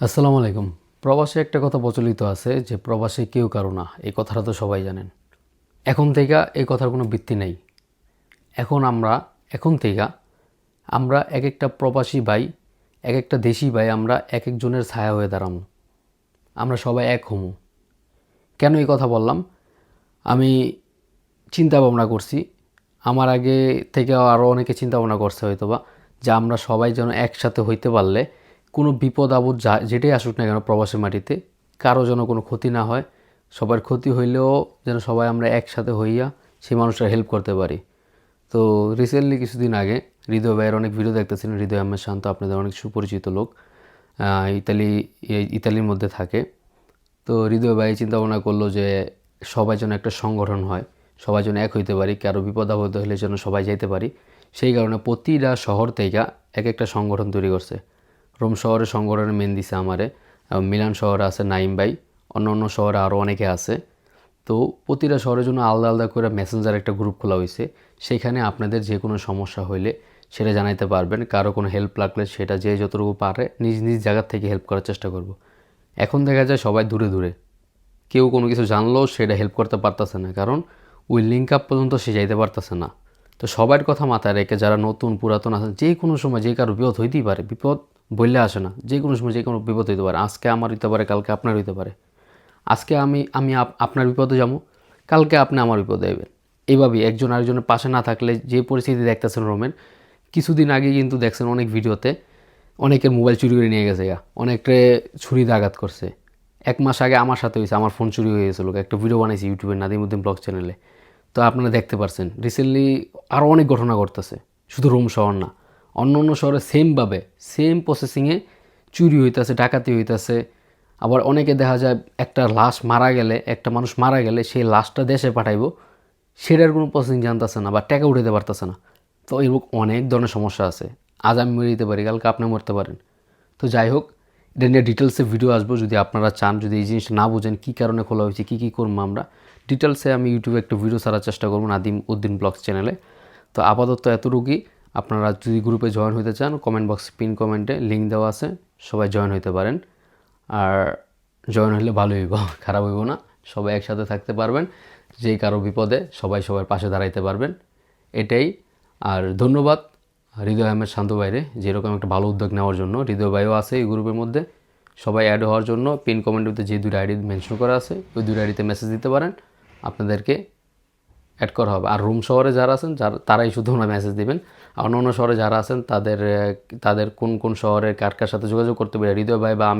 আসসালামু আলাইকুম। প্রবাসে একটা কথা প্রচলিত আছে যে প্রবাসে কেউ কারো না। এই কথাটা তো সবাই জানেন। এখন থেকে এই কথার কোনো ভিত্তি নেই। এখন থেকে আমরা এক একটা প্রবাসী ভাই, এক একটা দেশি ভাই, আমরা এক একজনের ছায়া হয়ে দাঁড়াবো। আমরা সবাই এক হমু। কেন এই কথা বললাম? আমি চিন্তা ভাবনা করছি, আমার আগে থেকে আরও অনেকে চিন্তা ভাবনা করছে হয়তোবা, যে আমরা সবাই যেন একসাথে হইতে পারলে কোনো বিপদ আপদ যেটাই আসুক না কেন প্রবাসের মাটিতে কারো যেন কোনো ক্ষতি না হয়। সবার ক্ষতি হইলেও যেন সবাই আমরা একসাথে হইয়া সেই মানুষটার হেল্প করতে পারি। তো রিসেন্টলি কিছুদিন আগে হৃদয় ভাইয়ের অনেক ভিডিও দেখতেছিলেন। হৃদয় আহমেদ শান্ত আপনাদের অনেক সুপরিচিত লোক, ইতালির মধ্যে থাকে। তো হৃদয় ভাই চিন্তা ভাবনা করলো যে সবাই যেন একটা সংগঠন হয়, সবাই যেন এক হইতে পারি, কারো বিপদ আপদ হলে যেন সবাই যাইতে পারি। সেই কারণে প্রতিটা শহর থেকে এক একটা সংগঠন তৈরি করছে। রোম শহরের সংগঠনের মেন দিছে আমারে, মিলান শহরে আছে নাইম ভাই, অন্য অন্য শহরে আরও অনেকে আছে। তো প্রতিটা শহরের জন্য আলাদা আলাদা করে মেসেঞ্জার একটা গ্রুপ খোলা হয়েছে। সেখানে আপনাদের যে কোনো সমস্যা হইলে সেটা জানাইতে পারবেন। কারো কোনো হেল্প লাগলে সেটা যে যতটুকু পারে নিজ নিজ জায়গার থেকে হেল্প করার চেষ্টা করব। এখন দেখা যায় সবাই দূরে দূরে, কেউ কোনো কিছু জানলেও সেটা হেল্প করতে পারতেছে না, কারণ ওই লিঙ্ক আপ পর্যন্ত সে যাইতে পারতেছে না। তো সবার কথা মাথায় রেখে যারা নতুন পুরাতন আছে, যে কোনো সময় যে কারো বিপদ হইতেই পারে, বিপদ বললে আসে না, যে কোনো সময় যে কোনো বিপদ হইতে পারে। আজকে আমার হইতে পারে, কালকে আপনার হইতে পারে। আজকে আমি আমি আপনার বিপদে যাবো, কালকে আপনি আমার বিপদে যাবেন। এইভাবেই একজন আরেকজনের পাশে না থাকলে যে পরিস্থিতি দেখতেছেন রোমেন, কিছুদিন আগে কিন্তু দেখছেন অনেক ভিডিওতে অনেকের মোবাইল চুরি করে নিয়ে গেছে, অনেকে ছুরিতে আঘাত করছে। 1 মাস আগে আমার সাথে হয়েছে, আমার ফোন চুরি হয়ে গেছিলো। একটা ভিডিও বানাইছি ইউটিউবে, নাদিমউদ্দিন ব্লগ চ্যানেলে। তো আপনারা দেখতে পারছেন রিসেন্টলি আরও অনেক ঘটনা ঘটতেছে, শুধু রোম শহর না, অন্য অন্য শহরে সেমভাবে সেম প্রসেসিংয়ে চুরি হইতেছে, ডাকাতি হইতেছে। আবার অনেকে দেখা যায় একটা লাশ মারা গেলে, একটা মানুষ মারা গেলে সেই লাশটা দেশে পাঠাইবো, সেটার কোনো প্রসেসিং জানতেছে না বা টাকা উঠাতে পারতেছে না। তো এরকম অনেক ধরনের সমস্যা আছে। আজ আমি মরে যেতে পারি, কালকে আপনি মরতে পারেন। তো যাই হোক, এটা নিয়ে ডিটেলসে ভিডিও আসবো যদি আপনারা চান। যদি এই জিনিসটা না বুঝেন কী কারণে খোলা হয়েছে, কী কী করবো আমরা, ডিটেলসে আমি ইউটিউবে একটা ভিডিও ছাড়ার চেষ্টা করবো নাদিম উদ্দিন ব্লগস চ্যানেলে। তো আপাতত এতটুকুই। আপনারা যদি গ্রুপে জয়েন হতে চান, কমেন্ট বক্সে পিন কমেন্টে লিঙ্ক দেওয়া আছে, সবাই জয়েন হতে পারেন। আর জয়েন হলে ভালো হইব, খারাপ হইব না। সবাই একসাথে থাকতে পারবেন, যে কারো বিপদে সবাই সবার পাশে দাঁড়াইতে পারবেন, এটাই। আর ধন্যবাদ হৃদয় আহমেদ শান্ত ভাইরে যেরকম একটা ভালো উদ্যোগ নেওয়ার জন্য। হৃদয় ভাইও আছে এই গ্রুপের মধ্যে, সবাই অ্যাড হওয়ার জন্য পিন কমেন্টে যে 2টা আইডি মেনশন করা আছে ওই 2টা আইডিতে মেসেজ দিতে পারেন, আপনাদেরকে অ্যাড করা হবে। আর রুম শহরে যারা আছেন তারাই শুধু ওনার মেসেজ দিবেন। আর অন্য অন্য শহরে যারা আছেন তাদের কোন কোন শহরে কার কার সাথে যোগাযোগ করতে পারে হৃদয় ভাই বা